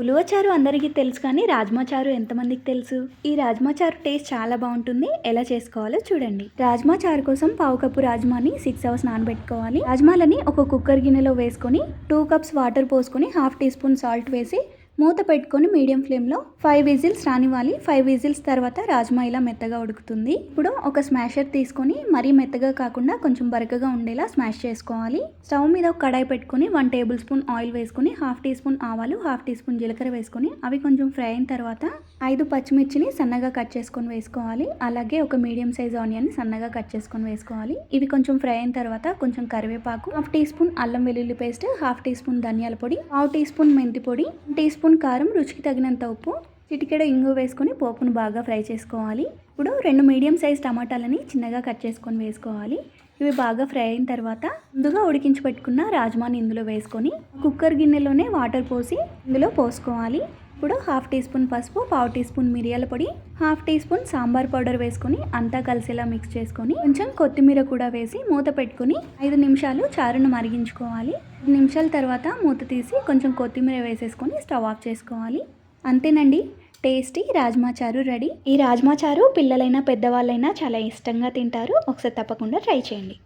ఉలువ చారు అందరికీ తెలుసు కానీ రాజ్మా చారు ఎంతమందికి తెలుసు? ఈ రాజ్మా చారు టేస్ట్ చాలా బాగుంటుంది. ఎలా చేసుకోవాలో చూడండి. రాజ్మా చారు కోసం పావు కప్పు రాజ్మాని 6 అవర్స్ నానబెట్టుకోవాలి. రాజ్మాలని ఒక కుక్కర్ గిన్నెలో వేసుకొని 2 కప్స్ వాటర్ పోసుకొని హాఫ్ టీ స్పూన్ సాల్ట్ వేసి మూత పెట్టుకొని మీడియం ఫ్లేమ్లో 5 విజిల్స్ రానివ్వాలి. 5 విజిల్స్ తర్వాత రాజ్మా ఇలా మెత్తగా ఉడుకుతుంది. ఇప్పుడు ఒక స్మాషర్ తీసుకొని మరీ మెత్తగా కాకుండా కొంచెం బరకగా ఉండేలా స్మాష్ చేసుకోవాలి. స్టవ్ మీద ఒక కడాయి పెట్టుకొని 1 టేబుల్ స్పూన్ ఆయిల్ వేసుకొని హాఫ్ టీ స్పూన్ ఆవాలు, హాఫ్ టీ స్పూన్ జీలకర్ర వేసుకొని అవి కొంచెం ఫ్రై అయిన తర్వాత 5 పచ్చిమిర్చిని సన్నగా కట్ చేసుకొని వేసుకోవాలి. అలాగే ఒక మీడియం సైజ్ ఆనియన్ సన్నగా కట్ చేసుకొని వేసుకోవాలి. ఇవి కొంచెం ఫ్రై అయిన తర్వాత కొంచెం కరివేపాకు, హాఫ్ టీ స్పూన్ అల్లం వెల్లుల్లి పేస్ట్, హాఫ్ టీ స్పూన్ ధనియాల పొడి, పావు టీ స్పూన్ మెంతి పొడి, టీ స్పూన్ కారం, రుచికి తగినంత ఉప్పు, చిటికెడ ఇంగు వేసుకొని పోపును బాగా ఫ్రై చేసుకోవాలి. ఇప్పుడు 2 మీడియం సైజ్ టమాటాలని చిన్నగా కట్ చేసుకొని వేసుకోవాలి. ఇవి బాగా ఫ్రై అయిన తర్వాత ముందుగా ఉడికించి పెట్టుకున్న రాజ్మాని ఇందులో వేసుకొని కుక్కర్ గిన్నెలోనే వాటర్ పోసి ఇందులో పోసుకోవాలి. ఇప్పుడు హాఫ్ టీ స్పూన్ పసుపు, పావు టీ స్పూన్ మిరియాల పొడి, half tea spoon sambar powder వేసుకొని అంతా కలిసేలా మిక్స్ చేసుకొని కొంచెం కొత్తిమీర కూడా వేసి మూత పెట్టుకొని 5 నిమిషాలు చారును మరిగించుకోవాలి. 5 నిమిషాల తర్వాత మూత తీసి కొంచెం కొత్తిమీర వేసేసుకొని స్టవ్ ఆఫ్ చేసుకోవాలి. అంతేనండి, టేస్టీ రాజ్మా చారు రెడీ. ఈ రాజ్మా చారు పిల్లలైనా పెద్దవాళ్ళైనా చాలా ఇష్టంగా తింటారు. ఒకసారి తప్పకుండా ట్రై చేయండి.